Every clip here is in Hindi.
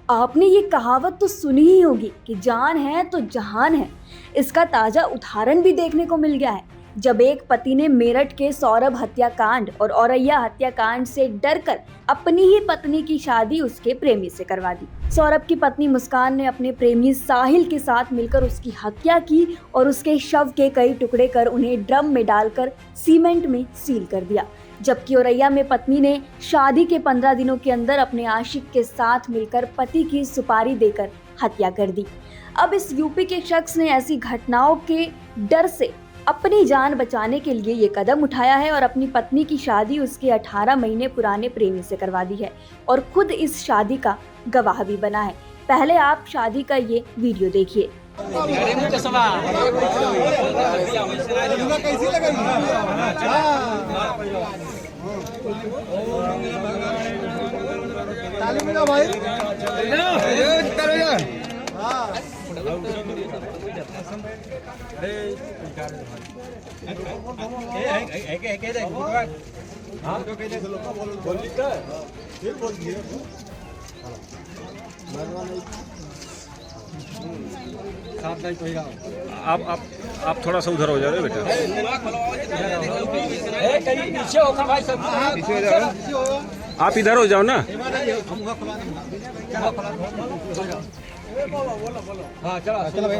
आपने ये कहावत तो सुनी ही होगी कि जान है तो जहान है। इसका ताज़ा उदाहरण भी देखने को मिल गया है, जब एक पति ने मेरठ के सौरभ हत्याकांड और औरैया हत्याकांड से डरकर अपनी ही पत्नी की शादी उसके प्रेमी से करवा दी। सौरभ की पत्नी मुस्कान ने अपने प्रेमी साहिल के साथ मिलकर उसकी हत्या की और उसके शव के कई टुकड़े कर उन्हें ड्रम में डालकर सीमेंट में सील कर दिया। जबकि औरैया में पत्नी ने शादी के 15 दिनों के अंदर अपने आशिक के साथ मिलकर पति की सुपारी देकर हत्या कर दी। अब इस यूपी के शख्स ने ऐसी घटनाओं के डर से अपनी जान बचाने के लिए ये कदम उठाया है और अपनी पत्नी की शादी उसके 18 महीने पुराने प्रेमी से करवा दी है और खुद इस शादी का गवाह भी बना है। पहले आप शादी का ये वीडियो देखिए। आप थोड़ा सा उधर हो जा रहे बेटा। आप इधर हो जाओ ना। हाँ चला भाई।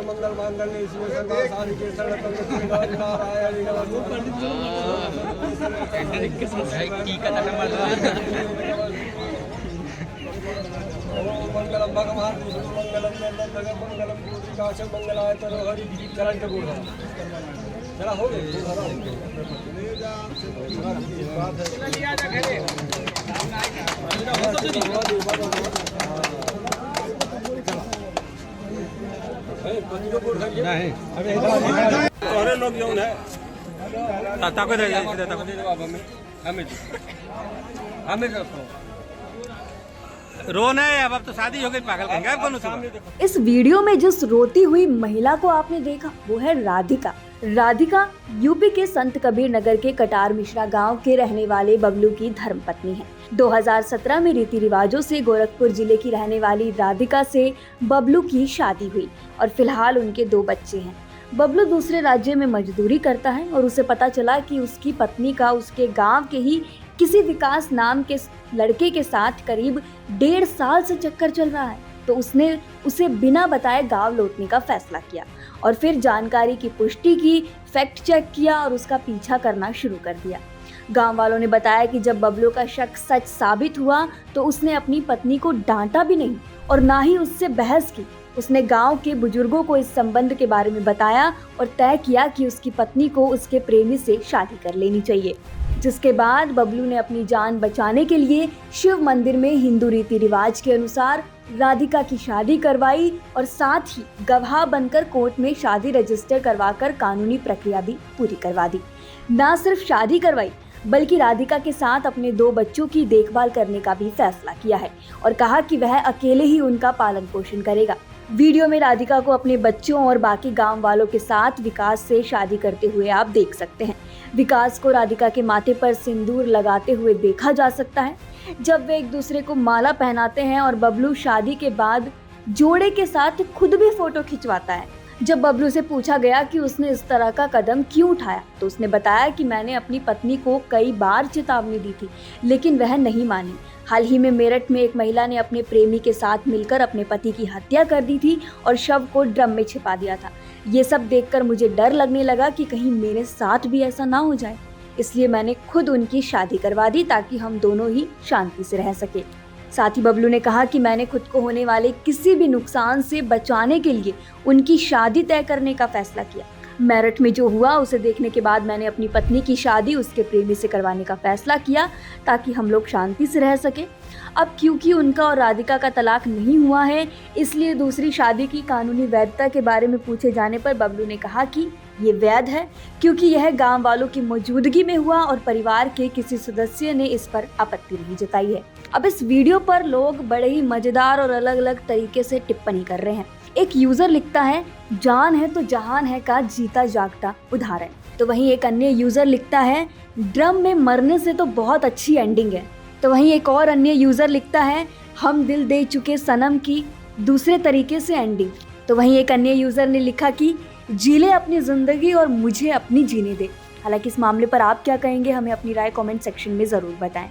मंगल मांगल्ये शिवे सर्वार्थ साधिके शरण्य मंगलम भगवान मंगलम नंदन मंगलम पूर्णिकाश मंगलाय तरो हरि चरण के गुण चला हो गए। लोग जौन है रोना है। अब तो शादी हो गई, पागल कहेंगे आप कौन। इस वीडियो में जिस रोती हुई महिला को आपने देखा वो है राधिका। राधिका यूपी के संत कबीर नगर के कटार मिश्रा गांव के रहने वाले बबलू की धर्मपत्नी है। 2017 में रीति रिवाजों से गोरखपुर जिले की रहने वाली राधिका से बबलू की शादी हुई और फिलहाल उनके 2 बच्चे हैं। बबलू दूसरे राज्य में मजदूरी करता है और उसे पता चला कि उसकी पत्नी का उसके गांव के ही किसी विकास नाम के लड़के के साथ करीब 1.5 साल से चक्कर चल रहा है, तो उसने उसे बिना बताए गांव लौटने का फैसला किया और फिर जानकारी की पुष्टि की, फैक्ट चेक किया और उसका पीछा करना शुरू कर दिया। गांव वालों ने बताया कि जब बबलू का शक सच साबित हुआ तो उसने अपनी पत्नी को डांटा भी नहीं और ना ही उससे बहस की। उसने गांव के बुजुर्गों को इस संबंध के बारे में बताया और तय किया कि उसकी पत्नी को उसके प्रेमी से शादी कर लेनी चाहिए, जिसके बाद बबलू ने अपनी जान बचाने के लिए शिव मंदिर में हिंदू रीति रिवाज के अनुसार राधिका की शादी करवाई और साथ ही गवाह बनकर कोर्ट में शादी रजिस्टर करवाकर कानूनी प्रक्रिया भी पूरी करवा दी। न सिर्फ शादी करवाई बल्कि राधिका के साथ अपने 2 बच्चों की देखभाल करने का भी फैसला किया है और कहा कि वह अकेले ही उनका पालन पोषण करेगा। वीडियो में राधिका को अपने बच्चों और बाकी गांव वालों के साथ विकास से शादी करते हुए आप देख सकते हैं। विकास को राधिका के माथे पर सिंदूर लगाते हुए देखा जा सकता है जब वे एक दूसरे को माला पहनाते हैं और बबलू शादी के बाद जोड़े के साथ खुद भी फोटो खिंचवाता है। जब बबलू से पूछा गया कि उसने इस तरह का कदम क्यों उठाया तो उसने बताया कि मैंने अपनी पत्नी को कई बार चेतावनी दी थी लेकिन वह नहीं मानी। हाल ही में मेरठ में एक महिला ने अपने प्रेमी के साथ मिलकर अपने पति की हत्या कर दी थी और शव को ड्रम में छिपा दिया था। ये सब देखकर मुझे डर लगने लगा कि कहीं मेरे साथ भी ऐसा ना हो जाए, इसलिए मैंने खुद उनकी शादी करवा दी ताकि हम दोनों ही शांति से रह सके। साथ ही बबलू ने कहा कि मैंने खुद को होने वाले किसी भी नुकसान से बचाने के लिए उनकी शादी तय करने का फैसला किया। मेरठ में जो हुआ उसे देखने के बाद मैंने अपनी पत्नी की शादी उसके प्रेमी से करवाने का फैसला किया ताकि हम लोग शांति से रह सके। अब क्योंकि उनका और राधिका का तलाक नहीं हुआ है, इसलिए दूसरी शादी की कानूनी वैधता के बारे में पूछे जाने पर बबलू ने कहा कि ये वैध है क्योंकि यह गांव वालों की मौजूदगी में हुआ और परिवार के किसी सदस्य ने इस पर आपत्ति नहीं जताई है। अब इस वीडियो पर लोग बड़े ही मजेदार और अलग अलग तरीके से टिप्पणी कर रहे हैं। एक यूजर लिखता है, जान है तो जहान है का जीता जागता उदाहरण। तो वहीं एक अन्य यूजर लिखता है, ड्रम में मरने से तो बहुत अच्छी एंडिंग है। तो वहीं एक और अन्य यूजर लिखता है, हम दिल दे चुके सनम की दूसरे तरीके से एंडिंग। तो वहीं एक अन्य यूजर ने लिखा कि जी ले अपनी जिंदगी और मुझे अपनी जीने दे। हालांकि इस मामले पर आप क्या कहेंगे, हमें अपनी राय कमेंट सेक्शन में ज़रूर बताएं।